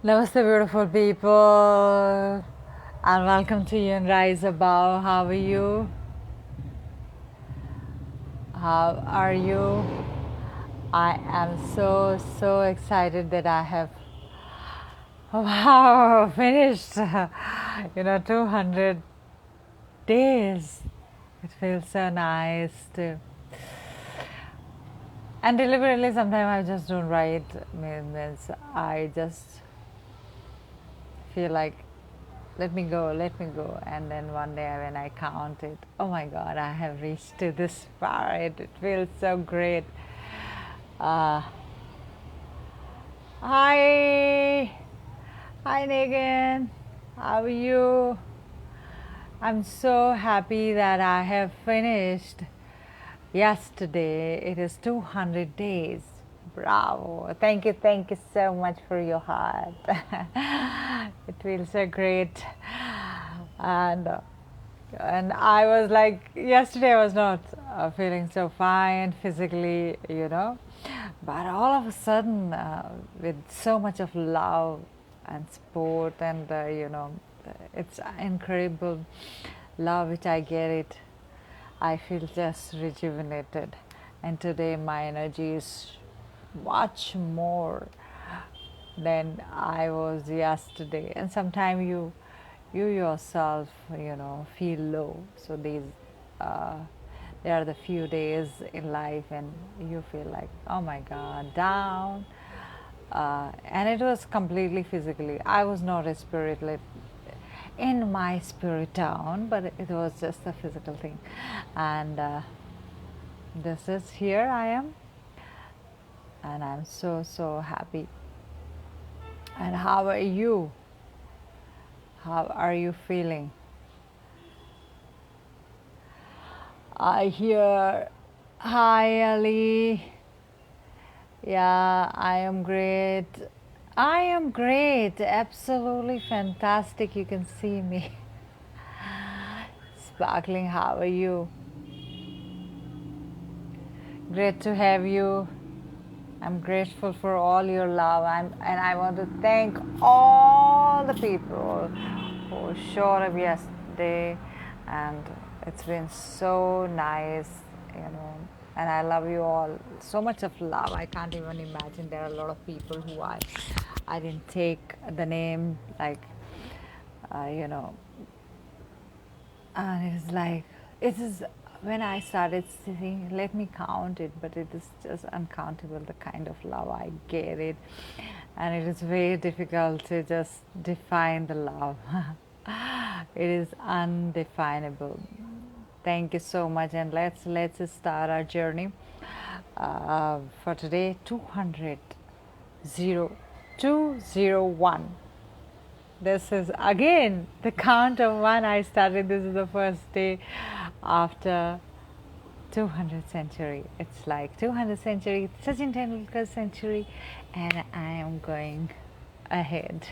Namaste, beautiful people, and welcome to you and Rise Above. How are you? How are you? I am so excited that I have finished 200 days. It feels so nice to. And deliberately, sometimes I just don't write. Means I just feel like let me go. And then one day when I count it, oh my God, I have reached to this far. It feels so great. Uh, hi, hi, Megan. How are you? I'm so happy that I have finished yesterday. It is 200 days. Bravo. Thank you so much for your heart. It feels so great. And and I was like, yesterday I was not feeling so fine physically, but all of a sudden, with so much of love and support, and it's incredible love which I get it. I feel just rejuvenated, and today my energy is much more than I was yesterday. And sometimes you yourself, feel low. So uh, there are the few days in life, and you feel like, oh my God, down. And it was completely physically. I was not a spirit in my spirit down, but it was just a physical thing. And this is here I am, and I'm so happy. And how are you? How are you feeling? I hear, hi Ali. Yeah, I am great. I am great. Absolutely fantastic. You can see me. Sparkling, how are you? Great to have you. I'm grateful for all your love. And I want to thank all the people who showed up yesterday. And it's been so nice, you know. And I love you all. So much of love. I can't even imagine. There are a lot of people who I didn't take the name, like, you know, and it's like, it is when I started sitting, let me count it, but it is just uncountable the kind of love I get it. And it is very difficult to just define the love. It is undefinable. Thank you so much, and let's start our journey for today. 200 201. This is again the count of one I started. This is the first day after 200th century. It's like 200th century, Sachin Tendulkar's century, and I am going ahead.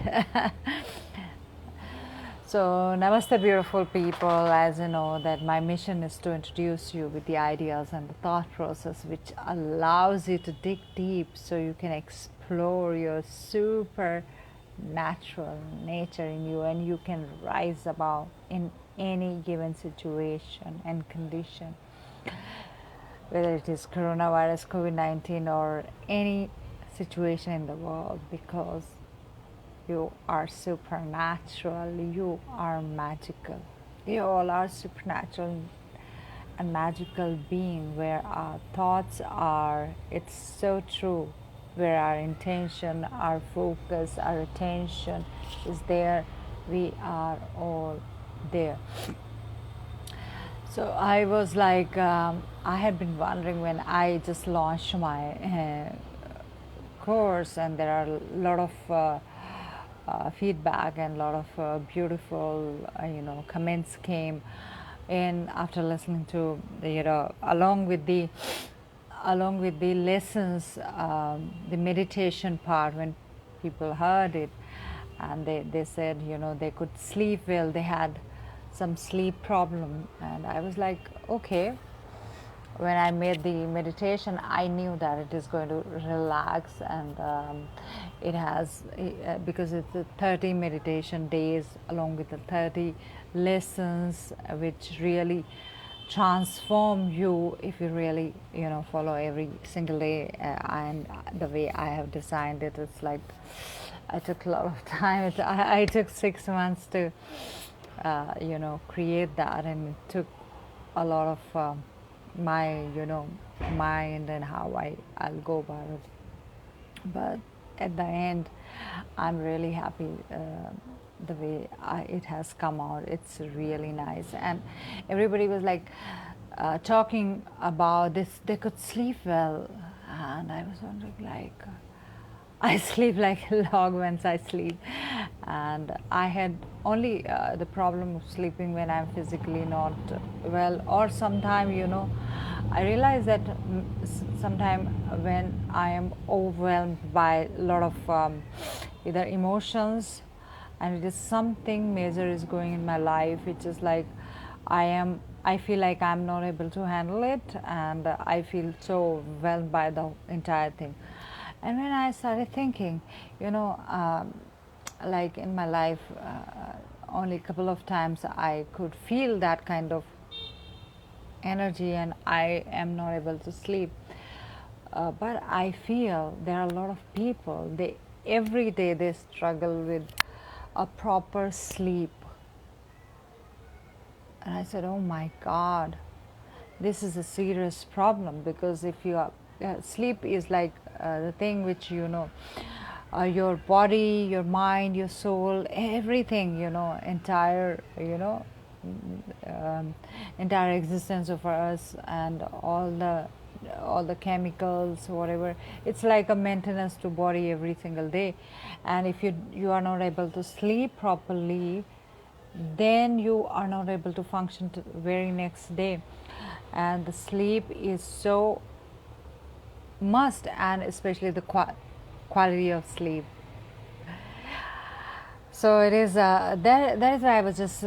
So, namaste, beautiful people. As you know, that my mission is to introduce you with the ideas and the thought process which allows you to dig deep so you can explore your super natural nature in you, and you can rise above in any given situation and condition, whether it is coronavirus, COVID-19, or any situation in the world, because you are supernatural, you are magical. You all are supernatural and magical being. Where our thoughts are, it's so true. Where our intention, our focus, our attention is there, we are all there. So I was like, I had been wondering when I just launched my course, and there are a lot of feedback and a lot of beautiful, comments came in after listening to along with the lessons, the meditation part, when people heard it, and they said, they could sleep well, they had some sleep problem. And I was like, okay, when I made the meditation, I knew that it is going to relax, and it has, because it's the 30 meditation days along with the 30 lessons, which really transform you if you really, follow every single day. And the way I have designed it, it's like I took a lot of time. I took 6 months to, create that, and it took a lot of my, mind and how I'll go about it. But at the end, I'm really happy the way it has come out. It's really nice, and everybody was like talking about this. They could sleep well, and I was wondering like. I sleep like a log once I sleep, and I had only the problem of sleeping when I'm physically not well, or sometime, I realize that sometime when I am overwhelmed by a lot of either emotions, and it is something major is going in my life, which is like I feel like I'm not able to handle it, and I feel so overwhelmed by the entire thing. And when I started thinking, like in my life, only a couple of times I could feel that kind of energy, and I am not able to sleep. But I feel there are a lot of people, they every day they struggle with a proper sleep. And I said, oh my God, this is a serious problem, because if you are, sleep is like the thing which, your body, your mind, your soul, everything, entire, entire existence of us, and all the chemicals, whatever, it's like a maintenance to body every single day. And if you are not able to sleep properly, then you are not able to function the very next day. And the sleep is so must, and especially the quality of sleep. So it is that is why I was just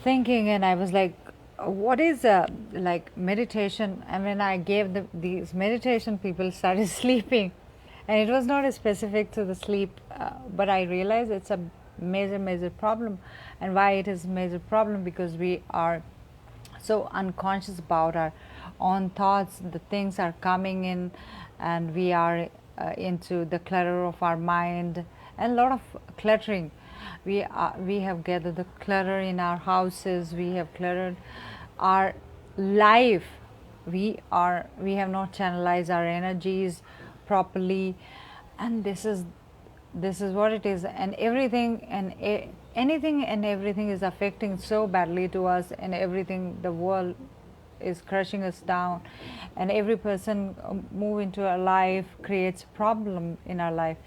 thinking, and I was like, what is like meditation? And when I gave these meditation, people started sleeping, and it was not specific to the sleep, but I realized it's a major problem. And why it is a major problem? Because we are so unconscious about our own thoughts. The things are coming in, and we are into the clutter of our mind, and a lot of cluttering. We have gathered the clutter in our houses. We have cluttered our life. We have not channelized our energies properly, and this is what it is. And everything and anything and everything is affecting so badly to us, and everything, the world is crushing us down, and every person move into our life creates problem in our life.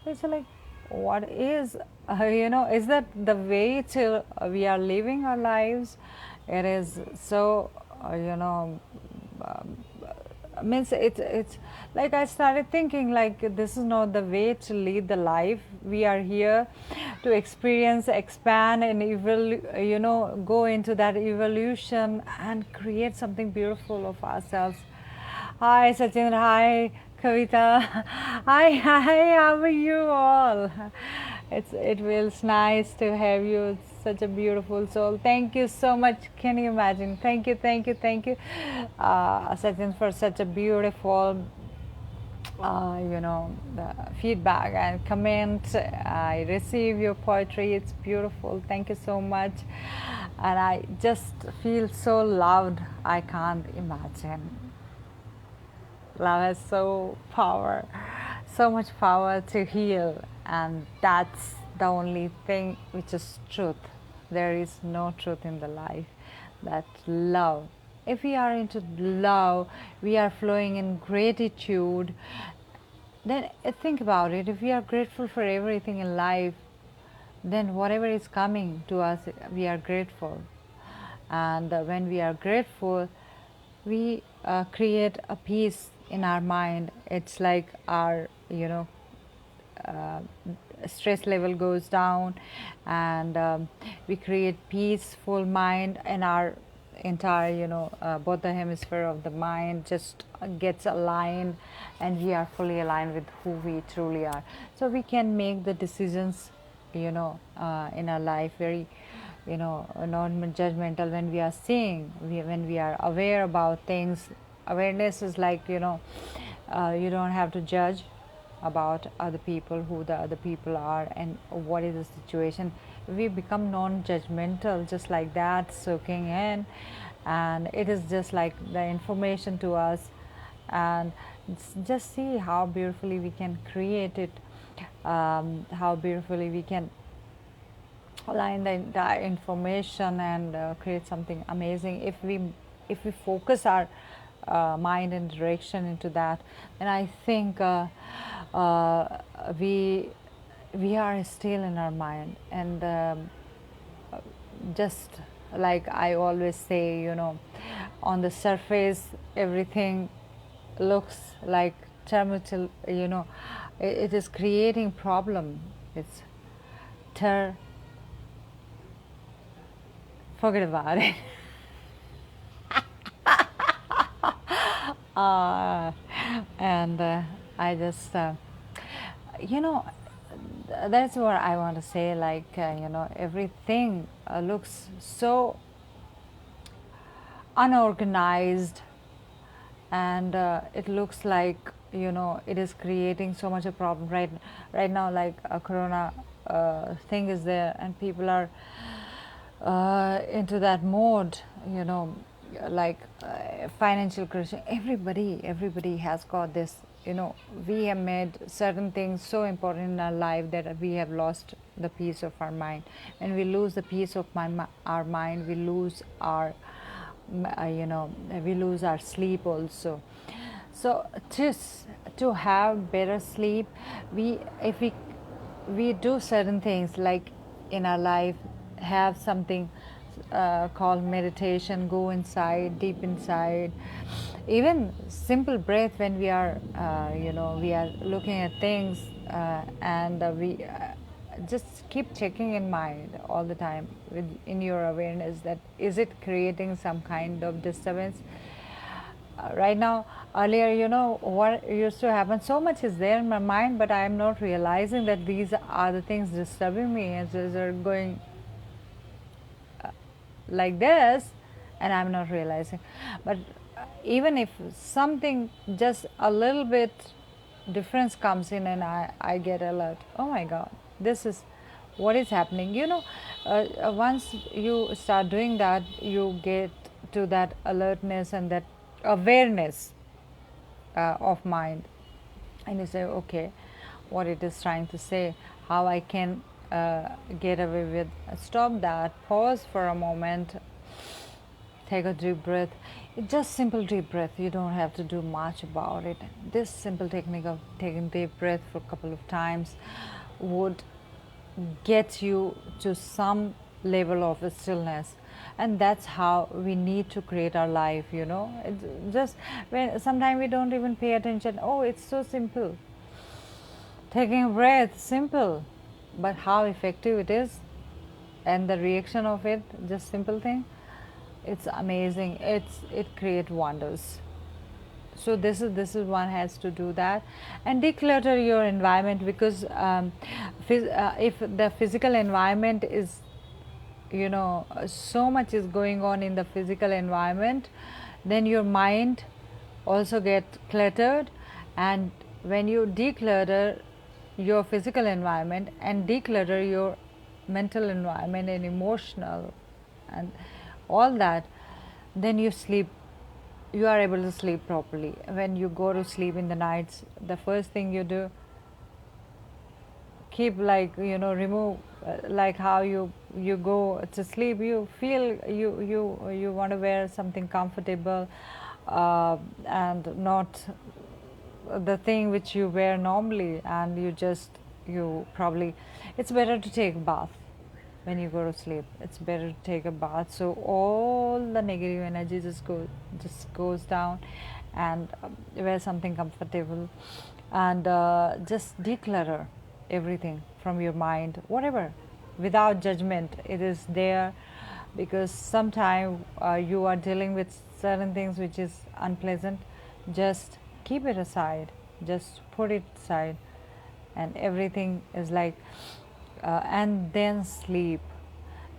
It's like, what is is that the way to we are living our lives? It is so means it's like I started thinking like, this is not the way to lead the life. We are here to experience, expand, and go into that evolution and create something beautiful of ourselves. Hi Sachin, hi Kavita, hi, how are you all? It feels nice to have you. Such a beautiful soul. Thank you so much. Can you imagine? Thank you, Sachin, for such a beautiful, the feedback and comment. I receive your poetry. It's beautiful. Thank you so much. And I just feel so loved. I can't imagine. Love has so much power to heal, and that's the only thing which is truth. There is no truth in the life. That love. If we are into love, we are flowing in gratitude. Then think about it. If we are grateful for everything in life, then whatever is coming to us, we are grateful. And when we are grateful, we create a peace in our mind. It's like our uh, stress level goes down, and we create peaceful mind in our entire, both the hemisphere of the mind just gets aligned, and we are fully aligned with who we truly are. So we can make the decisions, in our life very, non-judgmental. When we are seeing, when we are aware about things, awareness is like, you don't have to judge about other people, who the other people are and what is the situation. We become non-judgmental just like that, soaking in, and it is just like the information to us. And just see how beautifully we can create it, how beautifully we can align the entire information and create something amazing. If we focus our mind and direction into that, then I think uh, we we are still in our mind. And just like I always say, on the surface everything looks like turmoil, it is creating problem. It's ter forget about it. uh, and I just you know that's what I want to say, like, everything looks so unorganized, and it looks like, it is creating so much a problem right now, like a corona thing is there, and people are into that mode, like financial crisis. Everybody has got this. We have made certain things so important in our life that we have lost the peace of our mind. When we lose the peace of our mind, we lose our we lose our sleep also. So just to have better sleep, if we do certain things, like in our life, have something called meditation, go inside, deep inside, even simple breath, when we are looking at things, and we just keep checking in mind all the time in your awareness, that is it creating some kind of disturbance right now. Earlier, what used to happen, so much is there in my mind, but I am not realizing that these are the things disturbing me, and so they're going like this, and I'm not realizing. But even if something just a little bit difference comes in, and I get alert, oh my god, this is what is happening. Once you start doing that, you get to that alertness and that awareness of mind, and you say, okay, what it is trying to say, how I can get away with, stop that, pause for a moment, take a deep breath. It's just simple deep breath, you don't have to do much about it. This simple technique of taking deep breath for a couple of times would get you to some level of stillness. And that's how we need to create our life. It's just, when sometimes we don't even pay attention, oh, it's so simple, taking a breath, simple, but how effective it is, and the reaction of it, just simple thing, it's amazing. It creates wonders. So this is one has to do that, and declutter your environment, because if the physical environment is, so much is going on in the physical environment, then your mind also get cluttered. And when you declutter your physical environment and declutter your mental environment and emotional and all that, then you are able to sleep properly. When you go to sleep in the nights, the first thing you do, keep, like, remove, like how you go to sleep, you feel you want to wear something comfortable, and not the thing which you wear normally, and you probably, it's better to take a bath. When you go to sleep, it's better to take a bath, so all the negative energy just goes down. And wear something comfortable, and just declutter everything from your mind, whatever, without judgment. It is there, because sometimes you are dealing with certain things which is unpleasant. Just keep it aside, just put it aside, and everything is like, and then sleep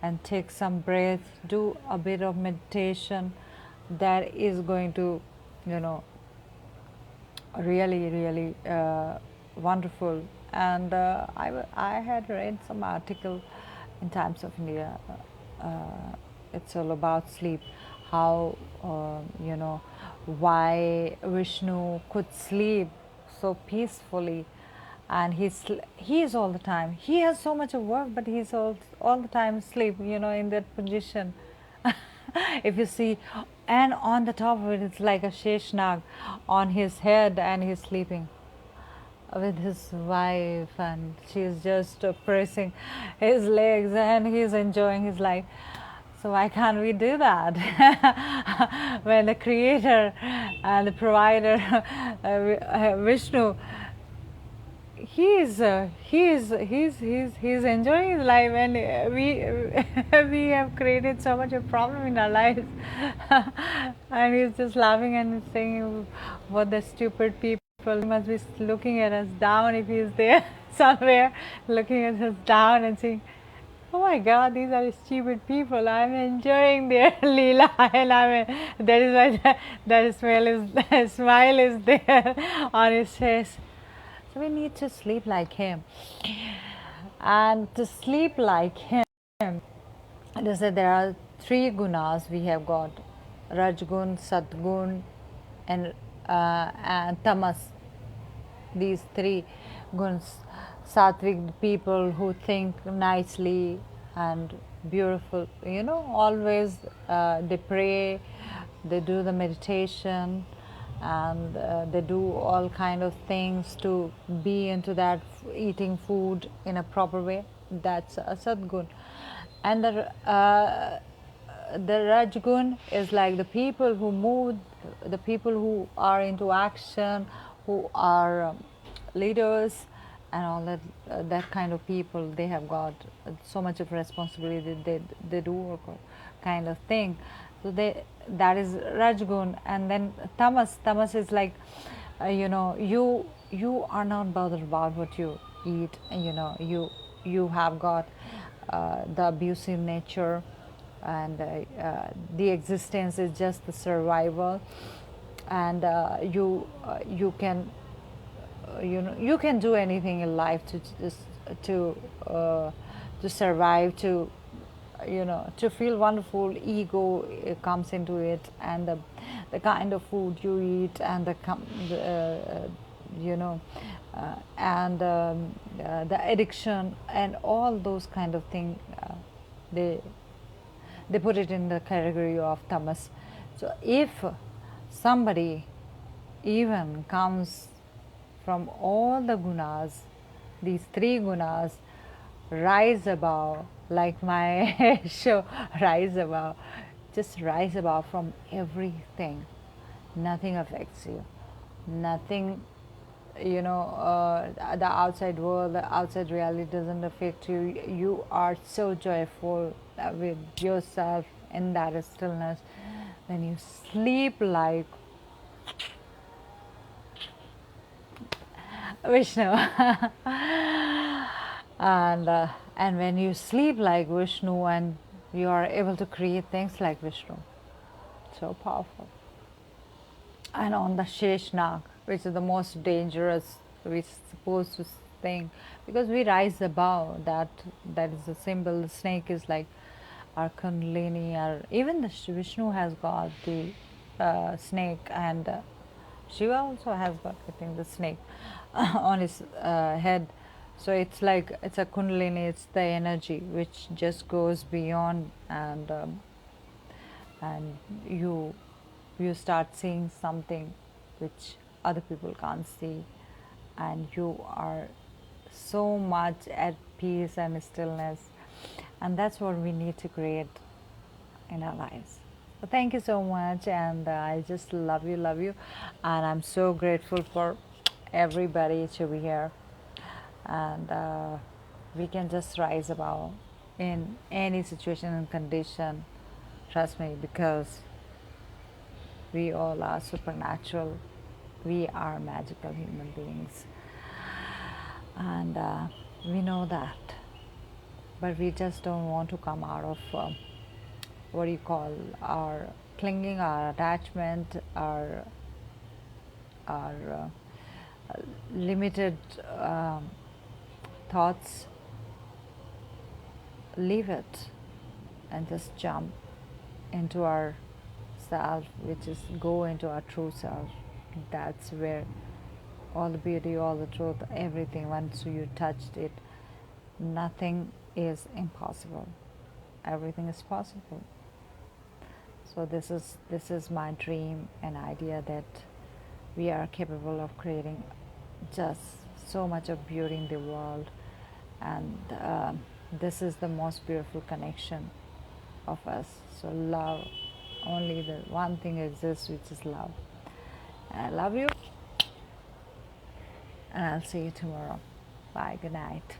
and take some breath, do a bit of meditation. That is going to, you know, really, really wonderful. And I had read some article in Times of India. It's all about sleep, how, you know, why Vishnu could sleep so peacefully. And he is all the time. He has so much of work, but he's all the time asleep, you know, in that position. If you see, and on the top of it, it's like a Sheshnag on his head, and he's sleeping with his wife, and she's just pressing his legs, and he's enjoying his life. So why can't we do that? When the creator and the provider, Vishnu, he's enjoying his life, and we have created so much a problem in our lives. And he's just laughing and saying, what the stupid people, he must be looking at us down if he's there somewhere, looking at us down and saying, oh my God, these are stupid people. I'm enjoying their leela, and that is why that smile is there on his face. So we need to sleep like him. And to sleep like him, they say there are three gunas we have got: Rajgun, Satgun, and Tamas. These three guns. Sattvic people who think nicely and beautiful, you know, always they pray, they do the meditation, and they do all kind of things to be into that, eating food in a proper way. That's a Sadgun. And the Rajgun is like the people who move, the people who are into action, who are leaders, and all that, that kind of people. They have got so much of responsibility. They do kind of thing. So that is Rajgun. And then Tamas is like, you know, you are not bothered about what you eat. You know, you have got the abusive nature, and the existence is just the survival. And you know, you can do anything in life to just to survive, to, you know, to feel wonderful. Ego comes into it, and the kind of food you eat, and you know, the addiction and all those kind of things, they they put it in the category of tamas. So if somebody even comes from all the gunas, these three gunas, rise above, like my show, rise above, just rise above from everything. Nothing affects you. Nothing, you know, the outside world, the outside reality doesn't affect you. You are so joyful with yourself in that stillness. When you sleep like Vishnu, and when you sleep like Vishnu, and you are able to create things like Vishnu, so powerful. And on the Sheshnag, which is the most dangerous, we're supposed to think, because we rise above that. That is the symbol. The snake is like our Kundalini, or even the Vishnu has got the snake, and Shiva also has got, I think, the snake on his head. So it's like, it's a Kundalini, it's the energy which just goes beyond, and you start seeing something which other people can't see, and you are so much at peace and stillness, and that's what we need to create in our lives. So thank you so much, and I just love you, and I'm so grateful for everybody to be here, and we can just rise above in any situation and condition. Trust me, because we all are supernatural. We are magical human beings. And we know that. But we just don't want to come out of what do you call our clinging, our attachment, our limited thoughts. Leave it and just jump into our self, which is go into our true self. That's where all the beauty, all the truth, everything, once you touched it, nothing is impossible. Everything is possible. So this is my dream and idea that we are capable of creating just so much of beauty in the world, and this is the most beautiful connection of us. So love, only the one thing exists, which is love. I love you, and I'll see you tomorrow. Bye. Good night.